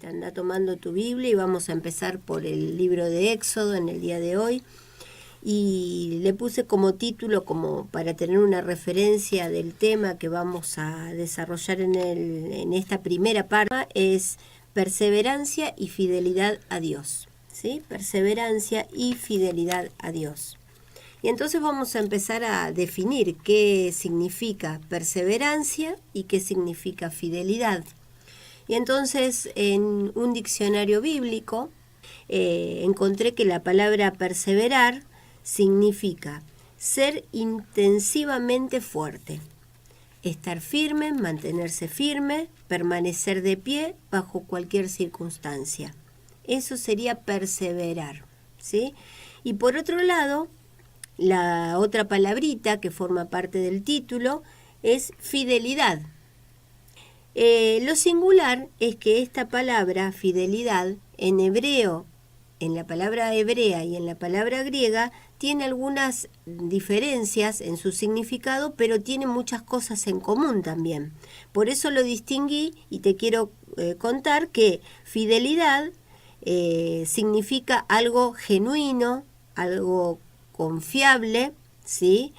Anda tomando tu Biblia y vamos a empezar por el libro de Éxodo en el día de hoy. Y le puse como título, como para tener una referencia del tema que vamos a desarrollar en esta primera parte, es perseverancia y fidelidad a Dios. ¿Sí? Perseverancia y fidelidad a Dios. Y entonces vamos a empezar a definir qué significa perseverancia y qué significa fidelidad. Y entonces en un diccionario bíblico encontré que la palabra perseverar significa ser intensivamente fuerte, estar firme, mantenerse firme, permanecer de pie bajo cualquier circunstancia. Eso sería perseverar, ¿sí? Y por otro lado, la otra palabrita que forma parte del título es fidelidad. Lo singular es que esta palabra, fidelidad, en hebreo, en la palabra hebrea y en la palabra griega, tiene algunas diferencias en su significado, pero tiene muchas cosas en común también. Por eso lo distinguí y te quiero contar que fidelidad significa algo genuino, algo confiable, ¿sí?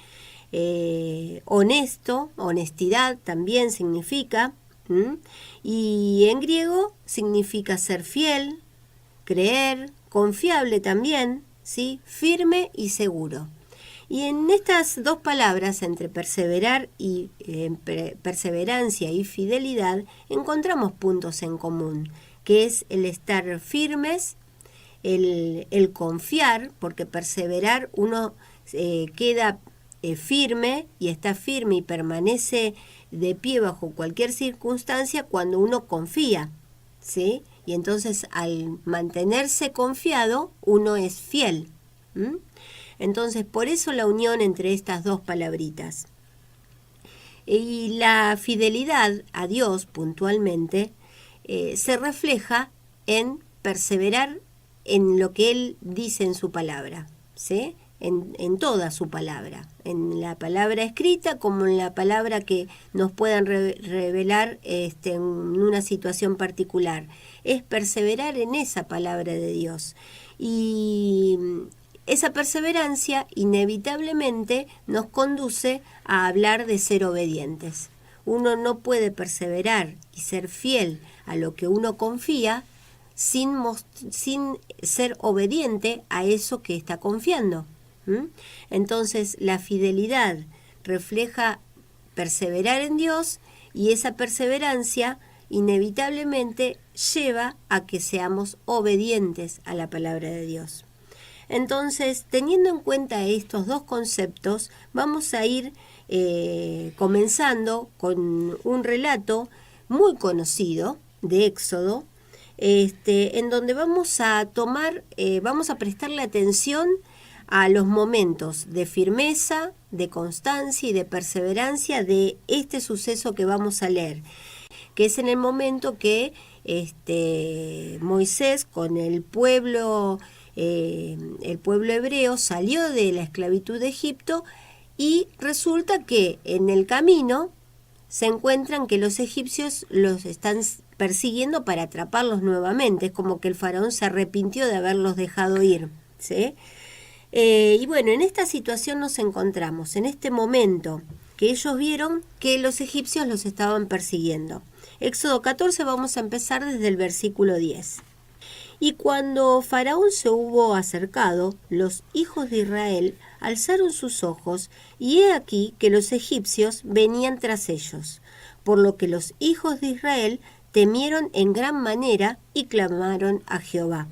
Honesto, honestidad también significa. Y en griego significa ser fiel, creer, confiable también, ¿sí? Firme y seguro. Y en estas dos palabras, entre perseverar y perseverancia y fidelidad, encontramos puntos en común, que es el estar firmes, el confiar, porque perseverar uno queda firme y está firme y permanece de pie bajo cualquier circunstancia cuando uno confía, ¿sí? Y entonces al mantenerse confiado uno es fiel. Entonces por eso la unión entre estas dos palabritas. Y la fidelidad a Dios puntualmente se refleja en perseverar en lo que Él dice en su palabra, ¿sí? En toda su palabra, en la palabra escrita como en la palabra que nos puedan revelar en una situación particular. Es perseverar en esa palabra de Dios. Y esa perseverancia inevitablemente nos conduce a hablar de ser obedientes. Uno no puede perseverar y ser fiel a lo que uno confía sin ser obediente a eso que está confiando. Entonces la fidelidad refleja perseverar en Dios y esa perseverancia inevitablemente lleva a que seamos obedientes a la palabra de Dios. Entonces, teniendo en cuenta estos dos conceptos, vamos a ir comenzando con un relato muy conocido de Éxodo, en donde vamos a prestarle atención a los momentos de firmeza, de constancia y de perseverancia de este suceso que vamos a leer, que es en el momento que Moisés con el pueblo hebreo salió de la esclavitud de Egipto y resulta que en el camino se encuentran que los egipcios los están persiguiendo para atraparlos nuevamente. Es como que el faraón se arrepintió de haberlos dejado ir, ¿sí? Y bueno, en esta situación nos encontramos, en este momento que ellos vieron que los egipcios los estaban persiguiendo. Éxodo 14 vamos a empezar desde el versículo 10. Y cuando Faraón se hubo acercado, los hijos de Israel alzaron sus ojos, y he aquí que los egipcios venían tras ellos, por lo que los hijos de Israel temieron en gran manera y clamaron a Jehová.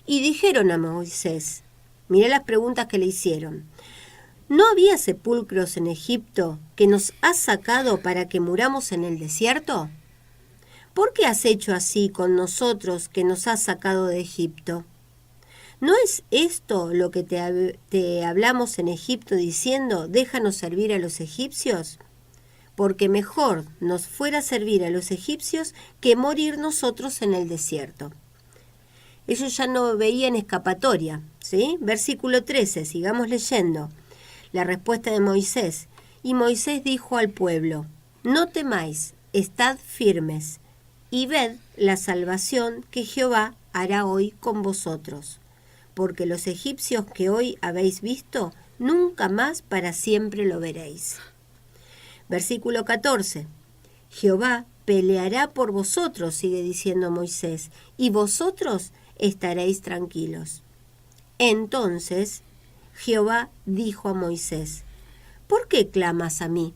Y dijeron a Moisés, mirá las preguntas que le hicieron, ¿no había sepulcros en Egipto que nos has sacado para que muramos en el desierto? ¿Por qué has hecho así con nosotros que nos has sacado de Egipto? ¿No es esto lo que te hablamos en Egipto diciendo, déjanos servir a los egipcios? Porque mejor nos fuera servir a los egipcios que morir nosotros en el desierto. Ellos ya no veían escapatoria, ¿sí? Versículo 13, sigamos leyendo. La respuesta de Moisés. Y Moisés dijo al pueblo, no temáis, estad firmes, y ved la salvación que Jehová hará hoy con vosotros, porque los egipcios que hoy habéis visto, nunca más para siempre lo veréis. Versículo 14. Jehová peleará por vosotros, sigue diciendo Moisés, y vosotros estaréis tranquilos. Entonces Jehová dijo a Moisés, ¿por qué clamas a mí?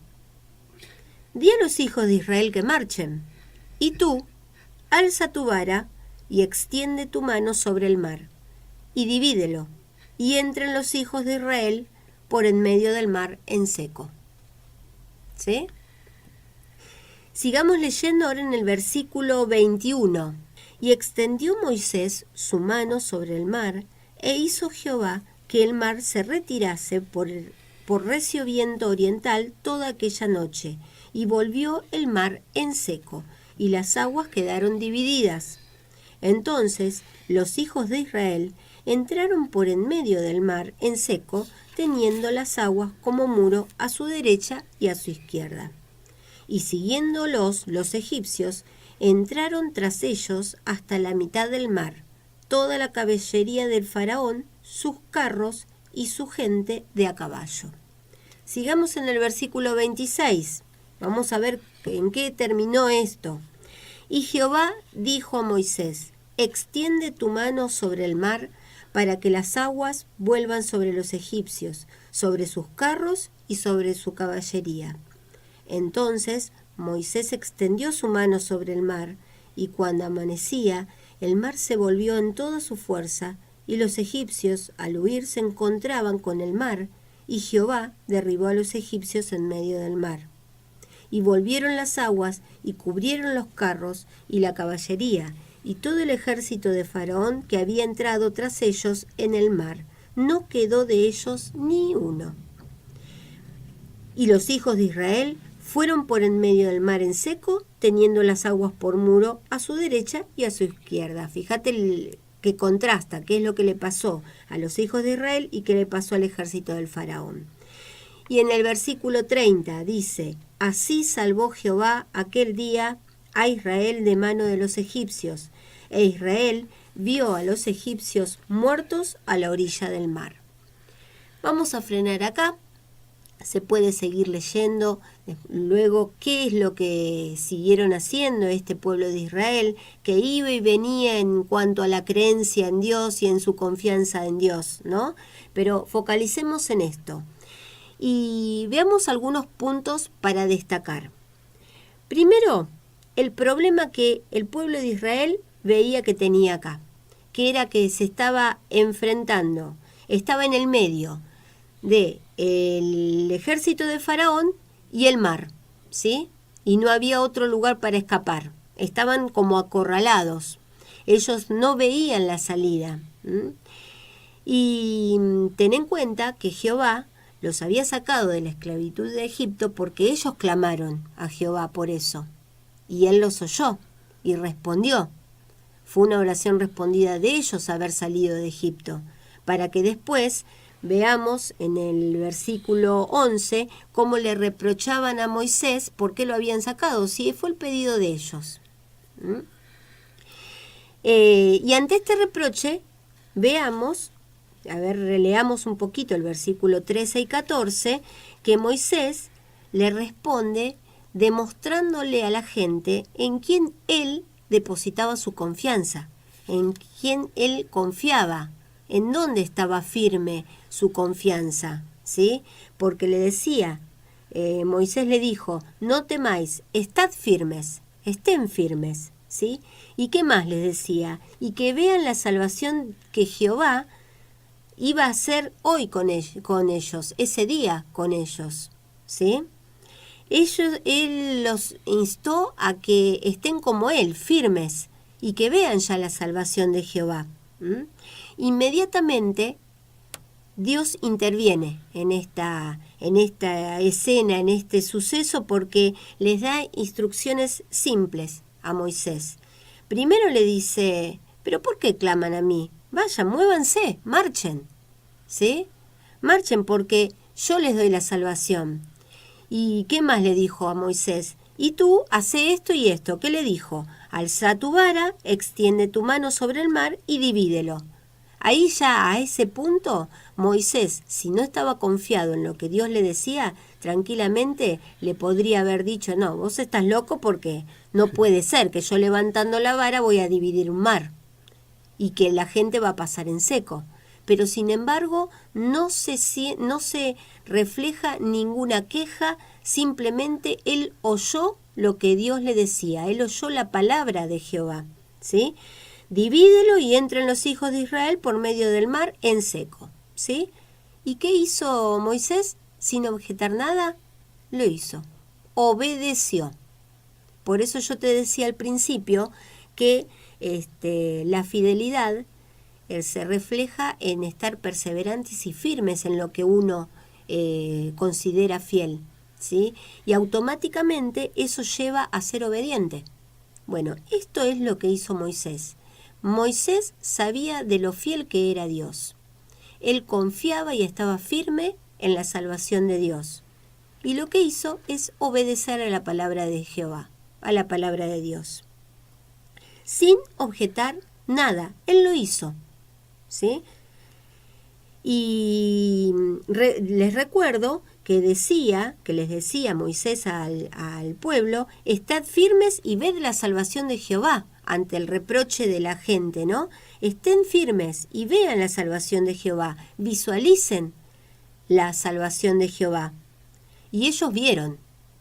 Di a los hijos de Israel que marchen, y tú, alza tu vara y extiende tu mano sobre el mar, y divídelo, y entren los hijos de Israel por en medio del mar en seco. ¿Sí? Sigamos leyendo ahora en el versículo 21. Y extendió Moisés su mano sobre el mar, e hizo Jehová que el mar se retirase por recio viento oriental toda aquella noche, y volvió el mar en seco, y las aguas quedaron divididas. Entonces los hijos de Israel entraron por en medio del mar en seco, teniendo las aguas como muro a su derecha y a su izquierda. Y siguiéndolos los egipcios, entraron tras ellos hasta la mitad del mar, toda la caballería del faraón, sus carros y su gente de a caballo. Sigamos en el versículo 26. Vamos a ver en qué terminó esto. Y Jehová dijo a Moisés, extiende tu mano sobre el mar, para que las aguas vuelvan sobre los egipcios, sobre sus carros y sobre su caballería. Entonces Moisés extendió su mano sobre el mar, y cuando amanecía, el mar se volvió en toda su fuerza, y los egipcios, al huir, se encontraban con el mar, y Jehová derribó a los egipcios en medio del mar. Y volvieron las aguas, y cubrieron los carros y la caballería, y todo el ejército de Faraón que había entrado tras ellos en el mar. No quedó de ellos ni uno. Y los hijos de Israel fueron por en medio del mar en seco, teniendo las aguas por muro a su derecha y a su izquierda. Fíjate que contrasta qué es lo que le pasó a los hijos de Israel y qué le pasó al ejército del Faraón. Y en el versículo 30 dice, así salvó Jehová aquel día a Israel de mano de los egipcios, e Israel vio a los egipcios muertos a la orilla del mar. Vamos a frenar acá. Se puede seguir leyendo luego qué es lo que siguieron haciendo este pueblo de Israel, que iba y venía en cuanto a la creencia en Dios y en su confianza en Dios, ¿no? Pero focalicemos en esto y veamos algunos puntos para destacar. Primero, el problema que el pueblo de Israel veía que tenía acá, que era que se estaba enfrentando, estaba en el medio de el ejército de Faraón y el mar, ¿sí? Y no había otro lugar para escapar. Estaban como acorralados. Ellos no veían la salida. Y ten en cuenta que Jehová los había sacado de la esclavitud de Egipto porque ellos clamaron a Jehová por eso. Y él los oyó y respondió. Fue una oración respondida de ellos haber salido de Egipto, para que después veamos en el versículo 11 cómo le reprochaban a Moisés por qué lo habían sacado, si fue el pedido de ellos. Y ante este reproche, veamos, releamos un poquito el versículo 13 y 14, que Moisés le responde demostrándole a la gente en quién él depositaba su confianza, en quién él confiaba, en dónde estaba firme su confianza, ¿sí? Porque le decía, Moisés le dijo, no temáis, estad firmes, estén firmes, ¿sí? ¿Y qué más les decía? Y que vean la salvación que Jehová iba a hacer hoy con ellos, ese día con ellos, ¿sí? Él los instó a que estén como él, firmes, y que vean ya la salvación de Jehová. Inmediatamente Dios interviene en esta escena, en este suceso, porque les da instrucciones simples a Moisés. Primero le dice, ¿pero por qué claman a mí? Vayan, muévanse, marchen, ¿sí? Marchen porque yo les doy la salvación. ¿Y qué más le dijo a Moisés? Y tú, hace esto y esto. ¿Qué le dijo? alza tu vara, extiende tu mano sobre el mar y divídelo. Ahí ya a ese punto, Moisés, si no estaba confiado en lo que Dios le decía, tranquilamente le podría haber dicho, no, vos estás loco porque no puede ser que yo levantando la vara voy a dividir un mar y que la gente va a pasar en seco. Pero sin embargo no se refleja ninguna queja, simplemente él oyó lo que Dios le decía, él oyó la palabra de Jehová, ¿sí? Divídelo y entren los hijos de Israel por medio del mar en seco, ¿sí? ¿Y qué hizo Moisés? Sin objetar nada, lo hizo, obedeció. Por eso yo te decía al principio que la fidelidad se refleja en estar perseverantes y firmes en lo que uno considera fiel, ¿sí? Y automáticamente eso lleva a ser obediente. Bueno, esto es lo que hizo Moisés. Moisés sabía de lo fiel que era Dios. Él confiaba y estaba firme en la salvación de Dios. Y lo que hizo es obedecer a la palabra de Jehová, a la palabra de Dios. Sin objetar nada, él lo hizo, ¿sí? Y les recuerdo que les decía Moisés al pueblo, estad firmes y ved la salvación de Jehová ante el reproche de la gente, ¿no? Estén firmes y vean la salvación de Jehová, visualicen la salvación de Jehová. Y ellos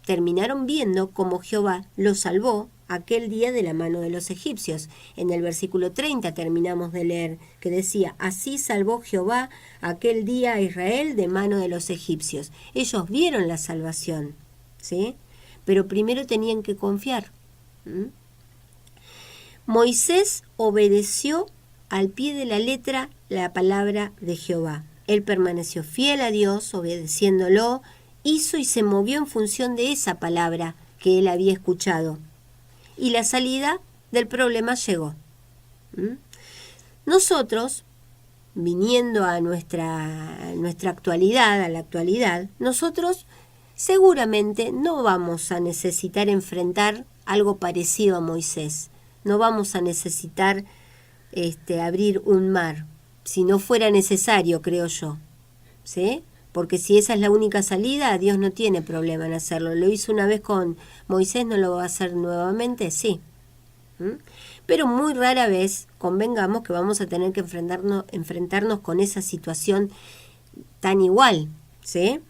terminaron viendo cómo Jehová los salvó aquel día de la mano de los egipcios. En el versículo 30 terminamos de leer, que decía, así salvó Jehová aquel día a Israel de mano de los egipcios. Ellos vieron la salvación, ¿sí? Pero primero tenían que confiar. Moisés obedeció al pie de la letra la palabra de Jehová. Él permaneció fiel a Dios, obedeciéndolo, hizo y se movió en función de esa palabra que él había escuchado. Y la salida del problema llegó. Nosotros, viniendo a nuestra actualidad, a la actualidad, nosotros seguramente no vamos a necesitar enfrentar algo parecido a Moisés. No vamos a necesitar abrir un mar, si no fuera necesario, creo yo, ¿sí? Porque si esa es la única salida, Dios no tiene problema en hacerlo. Lo hizo una vez con Moisés, ¿no lo va a hacer nuevamente? Sí. Pero muy rara vez, convengamos que vamos a tener que enfrentarnos con esa situación tan igual, ¿sí?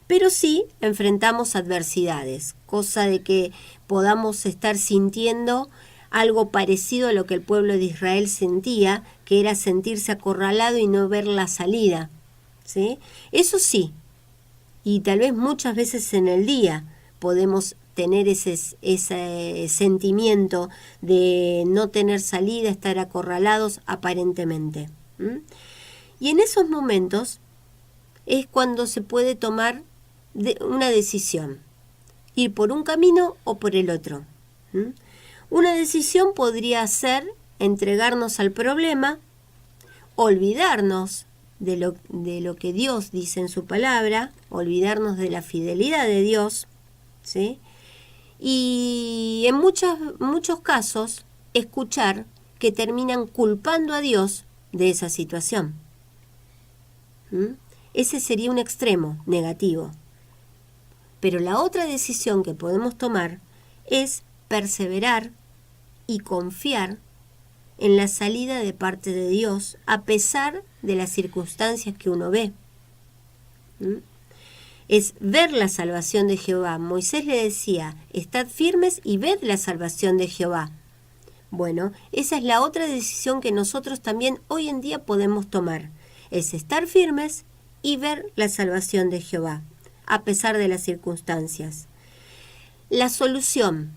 Pero sí enfrentamos adversidades, cosa de que podamos estar sintiendo algo parecido a lo que el pueblo de Israel sentía, que era sentirse acorralado y no ver la salida, ¿sí? Eso sí, y tal vez muchas veces en el día podemos tener ese sentimiento de no tener salida, estar acorralados aparentemente. Y en esos momentos es cuando se puede tomar una decisión, ir por un camino o por el otro. Una decisión podría ser entregarnos al problema, olvidarnos de lo que Dios dice en su palabra, olvidarnos de la fidelidad de Dios, ¿sí? Y en muchos casos escuchar que terminan culpando a Dios de esa situación. Ese sería un extremo negativo. Pero la otra decisión que podemos tomar es perseverar y confiar en la salida de parte de Dios a pesar de las circunstancias que uno ve. Es ver la salvación de Jehová. Moisés le decía, estad firmes y ved la salvación de Jehová. Bueno, esa es la otra decisión que nosotros también hoy en día podemos tomar. Es estar firmes y ver la salvación de Jehová, a pesar de las circunstancias. La solución,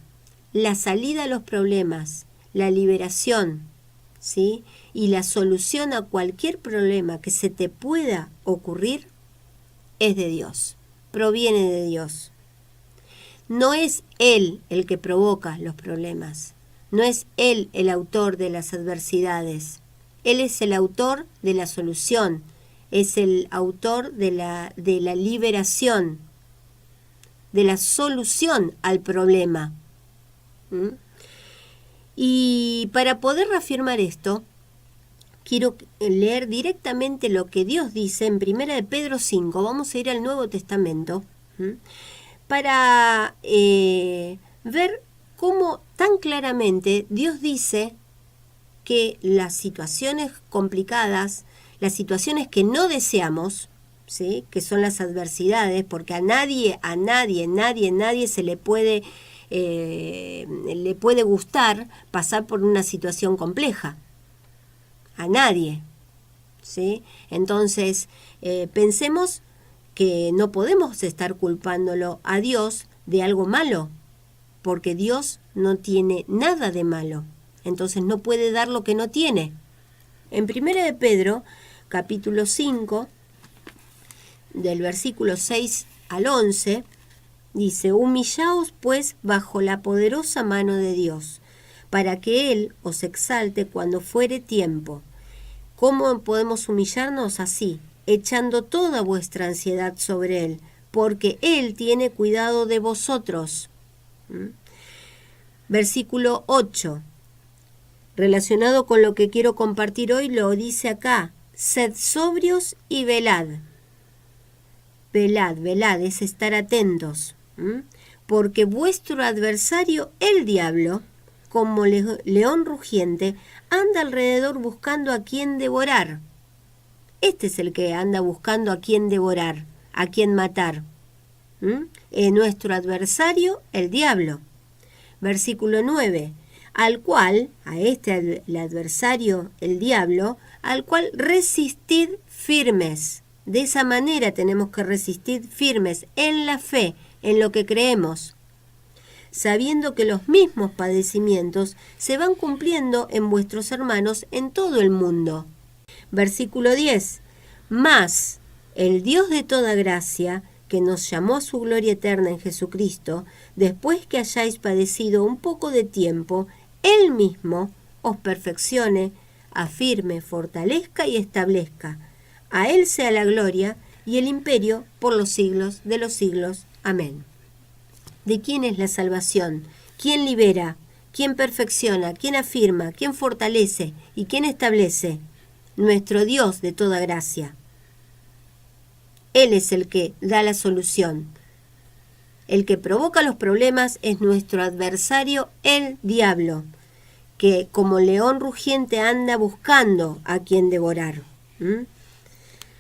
la salida a los problemas, la liberación, ¿sí? Y la solución a cualquier problema que se te pueda ocurrir es de Dios, proviene de Dios. No es Él el que provoca los problemas, no es Él el autor de las adversidades. Él es el autor de la solución, es el autor de la liberación, de la solución al problema. Y para poder reafirmar esto, quiero leer directamente lo que Dios dice en 1 de Pedro 5. Vamos a ir al Nuevo Testamento, para ver cómo tan claramente Dios dice que las situaciones complicadas, las situaciones que no deseamos, ¿sí?, que son las adversidades, porque a nadie se le puede gustar pasar por una situación compleja. A nadie, ¿sí? Entonces, pensemos que no podemos estar culpándolo a Dios de algo malo, porque Dios no tiene nada de malo. Entonces no puede dar lo que no tiene. En 1 de Pedro, capítulo 5, del versículo 6 al 11, dice: humillaos pues bajo la poderosa mano de Dios, para que Él os exalte cuando fuere tiempo. ¿Cómo podemos humillarnos? Así, echando toda vuestra ansiedad sobre Él, porque Él tiene cuidado de vosotros. Versículo 8, relacionado con lo que quiero compartir hoy, lo dice acá: sed sobrios y velad. Velad, es estar atentos, porque vuestro adversario, el diablo, como león rugiente, anda alrededor buscando a quien devorar. Este es el que anda buscando a quien devorar, a quien matar. Nuestro adversario, el diablo. Versículo 9, al cual, el adversario, el diablo, al cual resistid firmes. De esa manera tenemos que resistir firmes en la fe, en lo que creemos, sabiendo que los mismos padecimientos se van cumpliendo en vuestros hermanos en todo el mundo. Versículo 10, mas el Dios de toda gracia, que nos llamó a su gloria eterna en Jesucristo, después que hayáis padecido un poco de tiempo, Él mismo os perfeccione, afirme, fortalezca y establezca. A Él sea la gloria y el imperio por los siglos de los siglos. Amén. ¿De quién es la salvación? ¿Quién libera? ¿Quién perfecciona? ¿Quién afirma? ¿Quién fortalece? ¿Y quién establece? Nuestro Dios de toda gracia. Él es el que da la solución. El que provoca los problemas es nuestro adversario, el diablo, que como león rugiente anda buscando a quien devorar.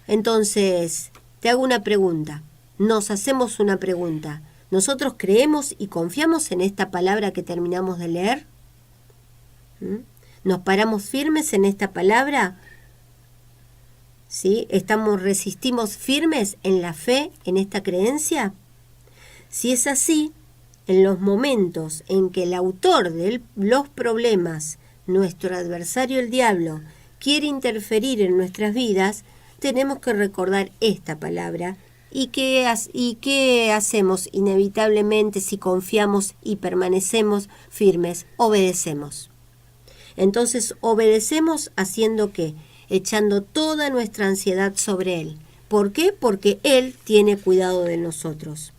Entonces, te hago una pregunta. Nos hacemos una pregunta. ¿Nosotros creemos y confiamos en esta palabra que terminamos de leer? ¿Nos paramos firmes en esta palabra? ¿Sí? ¿Resistimos firmes en la fe, en esta creencia? Si es así, en los momentos en que el autor de los problemas, nuestro adversario el diablo, quiere interferir en nuestras vidas, tenemos que recordar esta palabra. ¿Y qué hacemos inevitablemente si confiamos y permanecemos firmes? Obedecemos. Entonces, obedecemos haciendo ¿qué? Echando toda nuestra ansiedad sobre Él. ¿Por qué? Porque Él tiene cuidado de nosotros.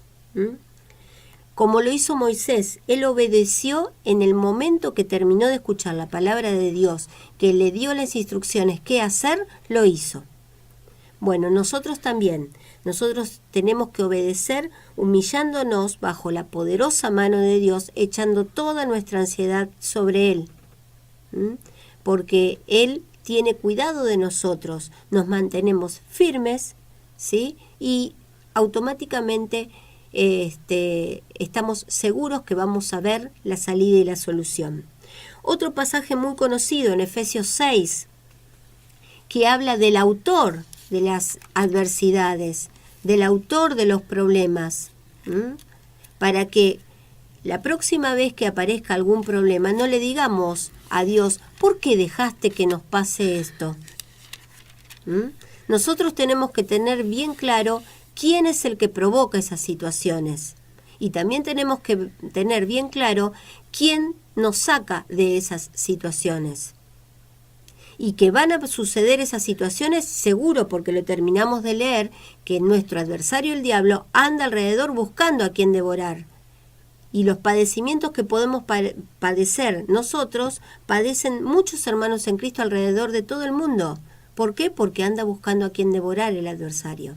Como lo hizo Moisés, él obedeció en el momento que terminó de escuchar la palabra de Dios, que le dio las instrucciones qué hacer, lo hizo. Bueno, nosotros también. Nosotros tenemos que obedecer humillándonos bajo la poderosa mano de Dios, echando toda nuestra ansiedad sobre Él. Porque Él tiene cuidado de nosotros, nos mantenemos firmes, ¿sí? Y automáticamente estamos seguros que vamos a ver la salida y la solución. Otro pasaje muy conocido en Efesios 6, que habla del autor de las adversidades, del autor de los problemas, para que la próxima vez que aparezca algún problema no le digamos a Dios, ¿por qué dejaste que nos pase esto? Nosotros tenemos que tener bien claro quién es el que provoca esas situaciones. Y también tenemos que tener bien claro quién nos saca de esas situaciones. Y que van a suceder esas situaciones seguro, porque lo terminamos de leer, que nuestro adversario el diablo anda alrededor buscando a quien devorar. Y los padecimientos que podemos padecer nosotros, padecen muchos hermanos en Cristo alrededor de todo el mundo. ¿Por qué? Porque anda buscando a quien devorar el adversario.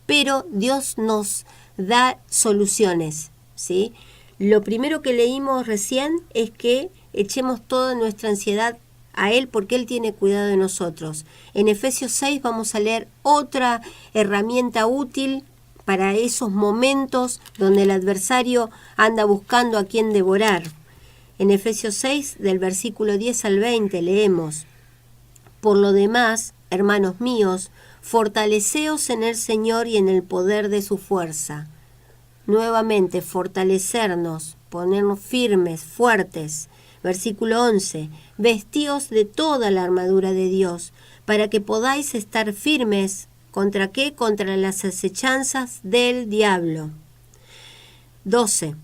Pero Dios nos da soluciones, ¿sí? Lo primero que leímos recién es que echemos toda nuestra ansiedad a Él porque Él tiene cuidado de nosotros. En Efesios 6 vamos a leer otra herramienta útil para esos momentos donde el adversario anda buscando a quien devorar. En Efesios 6, del versículo 10 al 20, leemos: Por lo demás, hermanos míos, fortaleceos en el Señor y en el poder de su fuerza. Nuevamente, fortalecernos, ponernos firmes, fuertes. Versículo 11, vestíos de toda la armadura de Dios, para que podáis estar firmes. ¿Contra qué? Contra las acechanzas del diablo. 12.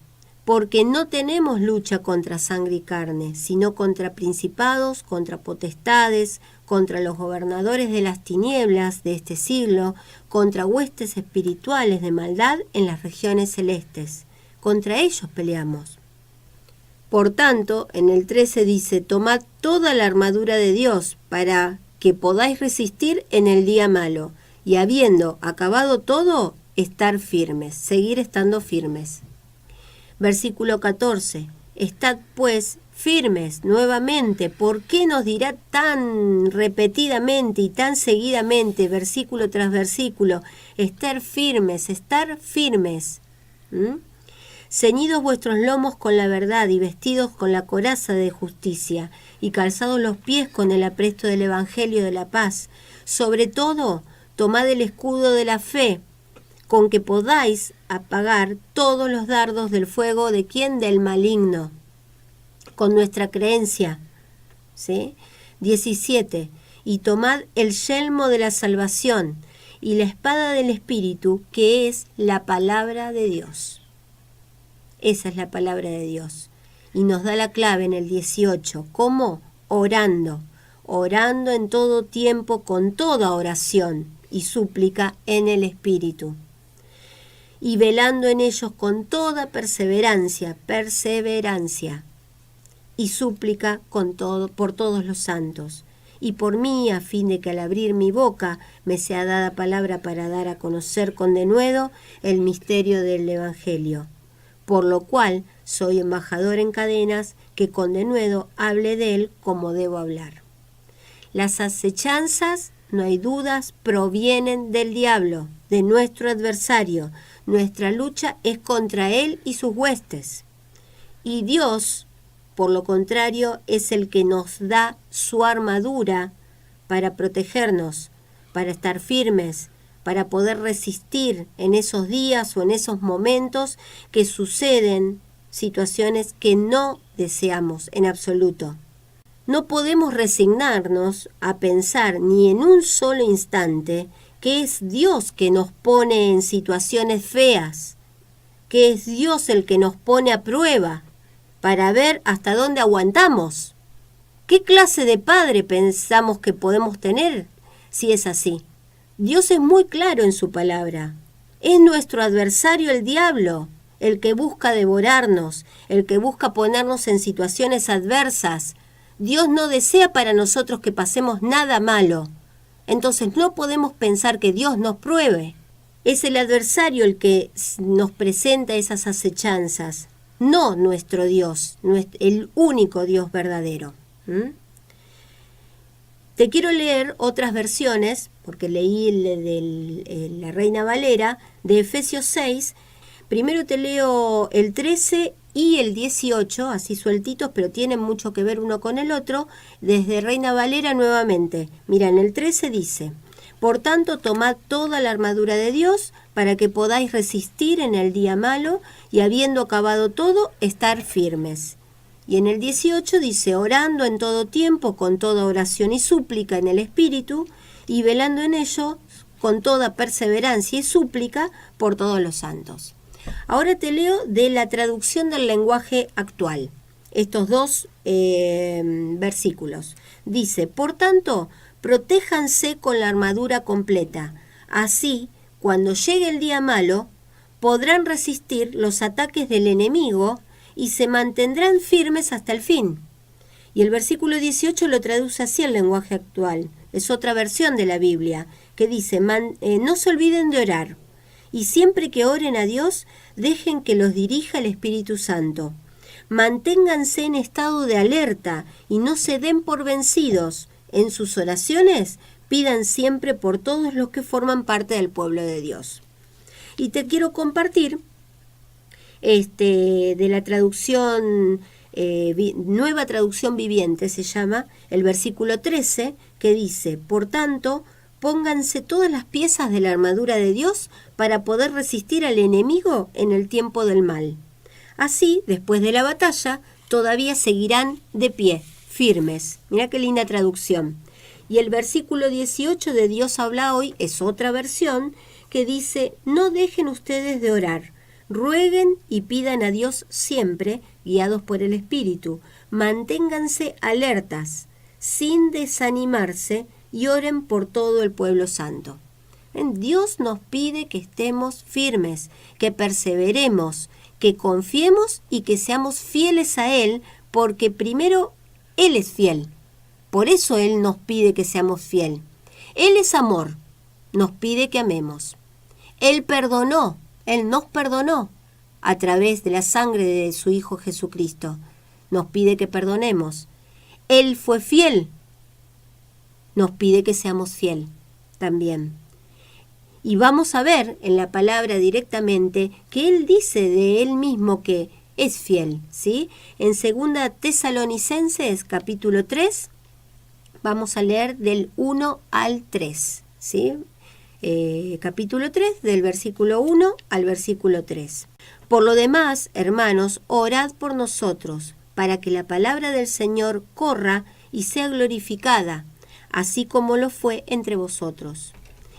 Porque no tenemos lucha contra sangre y carne, sino contra principados, contra potestades, contra los gobernadores de las tinieblas de este siglo, contra huestes espirituales de maldad en las regiones celestes. Contra ellos peleamos. Por tanto, en el 13 dice: tomad toda la armadura de Dios para que podáis resistir en el día malo, y habiendo acabado todo, estar firmes, seguir estando firmes. Versículo 14. Estad pues firmes nuevamente. ¿Por qué nos dirá tan repetidamente y tan seguidamente, versículo tras versículo, estar firmes, estar firmes? Ceñidos vuestros lomos con la verdad y vestidos con la coraza de justicia y calzados los pies con el apresto del evangelio de la paz. Sobre todo, tomad el escudo de la fe, con que podáis apagar todos los dardos del fuego de quién, del maligno, con nuestra creencia. ¿Sí? 17. Y tomad el yelmo de la salvación y la espada del Espíritu, que es la palabra de Dios. Esa es la palabra de Dios. Y nos da la clave en el 18. ¿Cómo? Orando. Orando en todo tiempo con toda oración y súplica en el Espíritu. Y velando en ellos con toda perseverancia y súplica por todos los santos, y por mí, a fin de que al abrir mi boca me sea dada palabra para dar a conocer con denuedo el misterio del Evangelio, por lo cual soy embajador en cadenas, que con denuedo hable de él como debo hablar. Las acechanzas, no hay dudas, provienen del diablo, de nuestro adversario. Nuestra lucha es contra él y sus huestes. Y Dios, por lo contrario, es el que nos da su armadura para protegernos, para estar firmes, para poder resistir en esos días o en esos momentos que suceden situaciones que no deseamos en absoluto. No podemos resignarnos a pensar ni en un solo instante que es Dios que nos pone en situaciones feas, que es Dios el que nos pone a prueba para ver hasta dónde aguantamos. ¿Qué clase de padre pensamos que podemos tener si es así? Dios es muy claro en su palabra. Es nuestro adversario el diablo, el que busca devorarnos, el que busca ponernos en situaciones adversas. Dios no desea para nosotros que pasemos nada malo. Entonces no podemos pensar que Dios nos pruebe. Es el adversario el que nos presenta esas acechanzas, no nuestro Dios, el único Dios verdadero. Te quiero leer otras versiones, porque leí la Reina Valera, de Efesios 6. Primero te leo el 13 y el 18, así sueltitos, pero tienen mucho que ver uno con el otro, desde Reina Valera nuevamente. Mira, en el 13 dice: por tanto, tomad toda la armadura de Dios para que podáis resistir en el día malo y, habiendo acabado todo, estar firmes. Y en el 18 dice: orando en todo tiempo con toda oración y súplica en el Espíritu, y velando en ello con toda perseverancia y súplica por todos los santos. Ahora te leo de la traducción del lenguaje actual, estos dos versículos. Dice: por tanto, protéjanse con la armadura completa. Así, cuando llegue el día malo, podrán resistir los ataques del enemigo y se mantendrán firmes hasta el fin. Y el versículo 18 lo traduce así el lenguaje actual. Es otra versión de la Biblia que dice, no se olviden de orar y siempre que oren a Dios, dejen que los dirija el Espíritu Santo. Manténganse en estado de alerta y no se den por vencidos. En sus oraciones, pidan siempre por todos los que forman parte del pueblo de Dios. Y te quiero compartir de la traducción, Nueva Traducción Viviente se llama, el versículo 13, que dice, por tanto, pónganse todas las piezas de la armadura de Dios para poder resistir al enemigo en el tiempo del mal. Así, después de la batalla, todavía seguirán de pie, firmes. Mirá qué linda traducción. Y el versículo 18 de Dios habla hoy es otra versión que dice, no dejen ustedes de orar, rueguen y pidan a Dios siempre, guiados por el Espíritu. Manténganse alertas, sin desanimarse, y oren por todo el pueblo santo. Dios nos pide que estemos firmes, que perseveremos, que confiemos y que seamos fieles a Él, porque primero Él es fiel. Por eso Él nos pide que seamos fieles. Él es amor, nos pide que amemos. Él perdonó, Él nos perdonó a través de la sangre de su Hijo Jesucristo. Nos pide que perdonemos. Él fue fiel, nos pide que seamos fiel también. Y vamos a ver en la palabra directamente que Él dice de Él mismo que es fiel, ¿sí? En 2 Tesalonicenses capítulo 3, vamos a leer del 1 al 3, ¿sí? Capítulo 3, del versículo 1 al versículo 3. Por lo demás, hermanos, orad por nosotros, para que la palabra del Señor corra y sea glorificada, así como lo fue entre vosotros,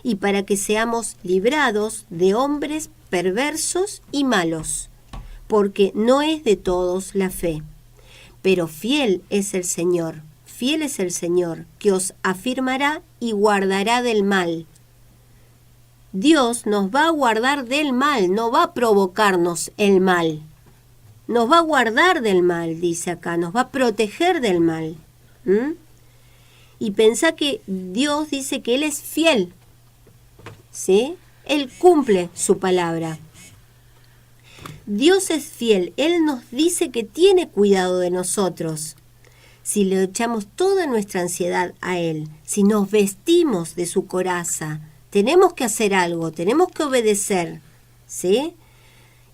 y para que seamos librados de hombres perversos y malos, porque no es de todos la fe. Pero fiel es el Señor, que os afirmará y guardará del mal. Dios nos va a guardar del mal, no va a provocarnos el mal. Nos va a guardar del mal, dice acá, nos va a proteger del mal. Y pensá que Dios dice que Él es fiel, ¿sí? Él cumple su palabra. Dios es fiel, Él nos dice que tiene cuidado de nosotros. Si le echamos toda nuestra ansiedad a Él, si nos vestimos de su coraza, tenemos que hacer algo, tenemos que obedecer, ¿sí?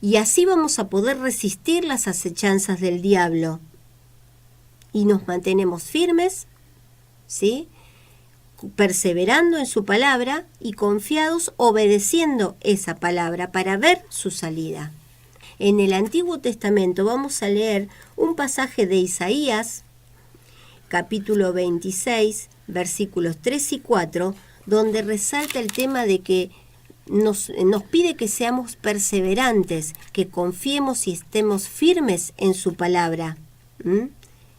Y así vamos a poder resistir las acechanzas del diablo. Y nos mantenemos firmes, ¿sí? Perseverando en su palabra y confiados, obedeciendo esa palabra para ver su salida. En el Antiguo Testamento vamos a leer un pasaje de Isaías, capítulo 26, versículos 3 y 4, donde resalta el tema de que nos pide que seamos perseverantes, que confiemos y estemos firmes en su palabra.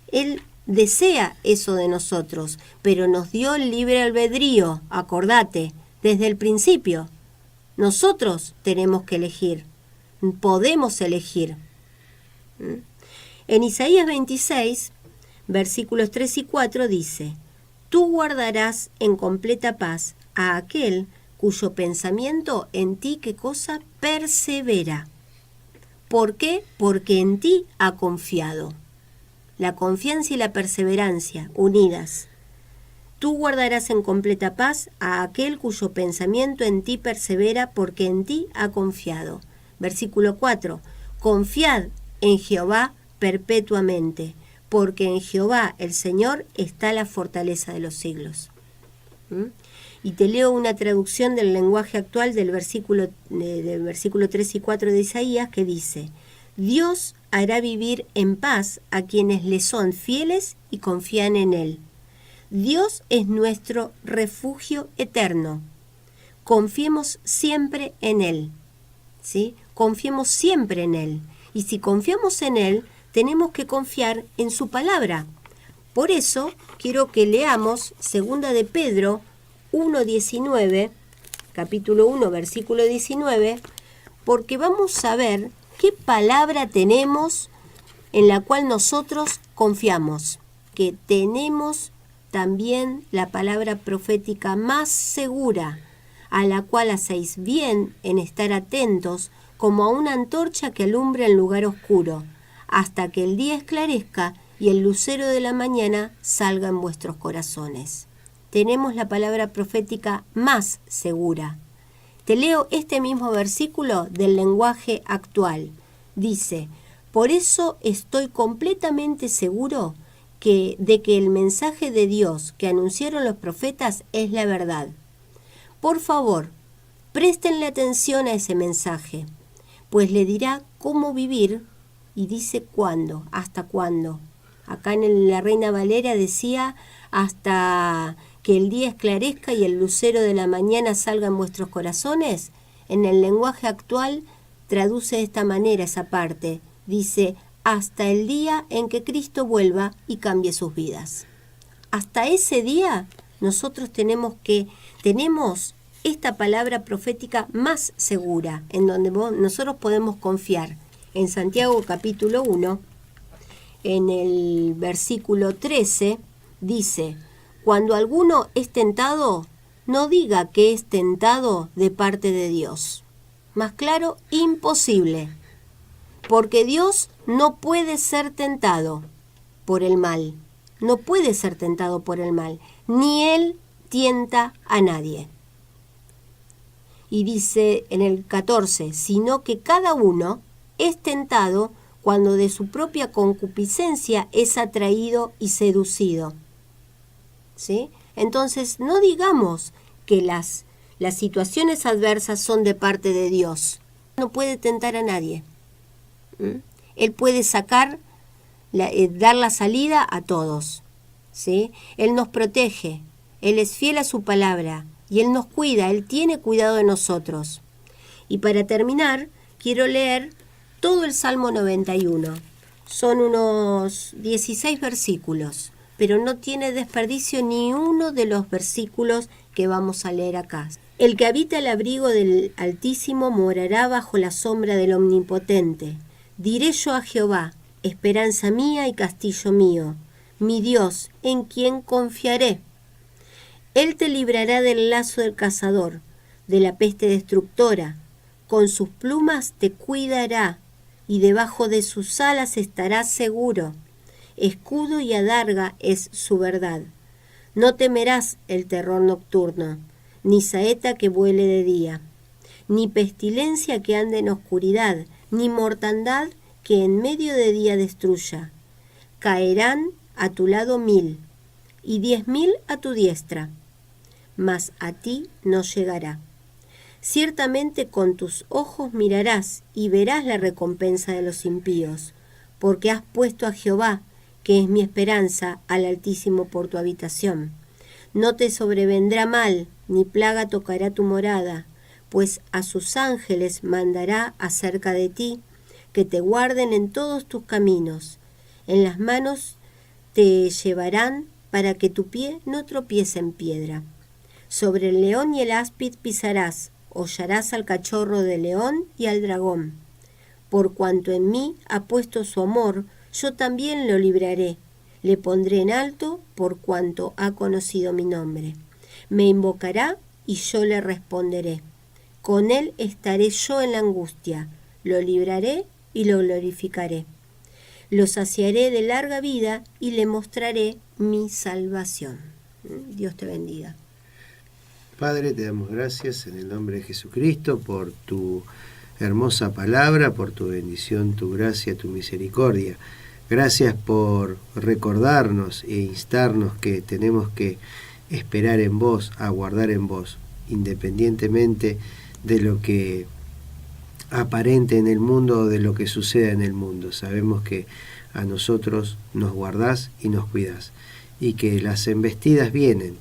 Él desea eso de nosotros, pero nos dio el libre albedrío, acordate, desde el principio. Nosotros tenemos que elegir, podemos elegir. En Isaías 26, versículos 3 y 4 dice, tú guardarás en completa paz a aquel cuyo pensamiento en ti, ¿qué cosa? Persevera. ¿Por qué? Porque en ti ha confiado. La confianza y la perseverancia unidas. Tú guardarás en completa paz a aquel cuyo pensamiento en ti persevera, porque en ti ha confiado. Versículo 4. Confiad en Jehová perpetuamente, porque en Jehová el Señor está la fortaleza de los siglos. Y te leo una traducción del lenguaje actual del versículo 3 y 4 de Isaías, que dice, Dios hará vivir en paz a quienes le son fieles y confían en Él. Dios es nuestro refugio eterno. Confiemos siempre en Él, ¿sí? Confiemos siempre en Él. Y si confiamos en Él, tenemos que confiar en su palabra. Por eso quiero que leamos 2 de Pedro 1:19, capítulo 1, versículo 19, porque vamos a ver qué palabra tenemos en la cual nosotros confiamos, que tenemos también la palabra profética más segura, a la cual hacéis bien en estar atentos como a una antorcha que alumbra en lugar oscuro, hasta que el día esclarezca y el lucero de la mañana salga en vuestros corazones. Tenemos la palabra profética más segura. Te leo este mismo versículo del lenguaje actual. Dice: por eso estoy completamente seguro de que el mensaje de Dios que anunciaron los profetas es la verdad. Por favor, préstenle atención a ese mensaje, pues le dirá cómo vivir y dice cuándo, hasta cuándo. Acá en la Reina Valera decía hasta que el día esclarezca y el lucero de la mañana salga en vuestros corazones. En el lenguaje actual traduce de esta manera esa parte. Dice, hasta el día en que Cristo vuelva y cambie sus vidas. Hasta ese día nosotros tenemos esta palabra profética más segura, en donde nosotros podemos confiar. En Santiago capítulo 1, en el versículo 13, dice: cuando alguno es tentado, no diga que es tentado de parte de Dios. Más claro, imposible. Porque Dios no puede ser tentado por el mal. No puede ser tentado por el mal. Ni Él tienta a nadie. Y dice en el 14, sino que cada uno es tentado cuando de su propia concupiscencia es atraído y seducido. ¿Sí? Entonces, no digamos que las situaciones adversas son de parte de Dios. No puede tentar a nadie. Él puede dar la salida a todos, ¿sí? Él nos protege, Él es fiel a su palabra y Él nos cuida, Él tiene cuidado de nosotros. Y para terminar, quiero leer todo el Salmo 91. Son unos 16 versículos, pero no tiene desperdicio ni uno de los versículos que vamos a leer acá. El que habita el abrigo del Altísimo morará bajo la sombra del Omnipotente. Diré yo a Jehová, esperanza mía y castillo mío, mi Dios, en quien confiaré. Él te librará del lazo del cazador, de la peste destructora. Con sus plumas te cuidará, y debajo de sus alas estarás seguro. Escudo y adarga es su verdad. No temerás el terror nocturno, ni saeta que vuele de día, ni pestilencia que ande en oscuridad, ni mortandad que en medio de día destruya. Caerán a tu lado 1000, y 10.000 a tu diestra, mas a ti no llegará. Ciertamente con tus ojos mirarás y verás la recompensa de los impíos, porque has puesto a Jehová, que es mi esperanza, al Altísimo por tu habitación. No te sobrevendrá mal, ni plaga tocará tu morada, pues a sus ángeles mandará acerca de ti, que te guarden en todos tus caminos. En las manos te llevarán para que tu pie no tropiece en piedra. Sobre el león y el áspid pisarás, hollarás al cachorro de león y al dragón. Por cuanto en mí ha puesto su amor, yo también lo libraré. Le pondré en alto por cuanto ha conocido mi nombre. Me invocará y yo le responderé. Con él estaré yo en la angustia. Lo libraré y lo glorificaré. Lo saciaré de larga vida y le mostraré mi salvación. Dios te bendiga. Padre, te damos gracias en el nombre de Jesucristo por tu hermosa palabra, por tu bendición, tu gracia, tu misericordia. Gracias por recordarnos e instarnos que tenemos que esperar en vos, aguardar en vos, independientemente de lo que aparente en el mundo o de lo que suceda en el mundo. Sabemos que a nosotros nos guardás y nos cuidás, y que las embestidas vienen,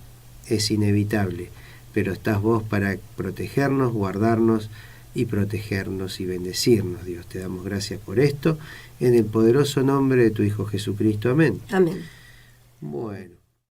es inevitable, pero estás vos para protegernos, guardarnos y protegernos y bendecirnos. Dios, te damos gracias por esto, en el poderoso nombre de tu Hijo Jesucristo. Amén. Amén. Bueno.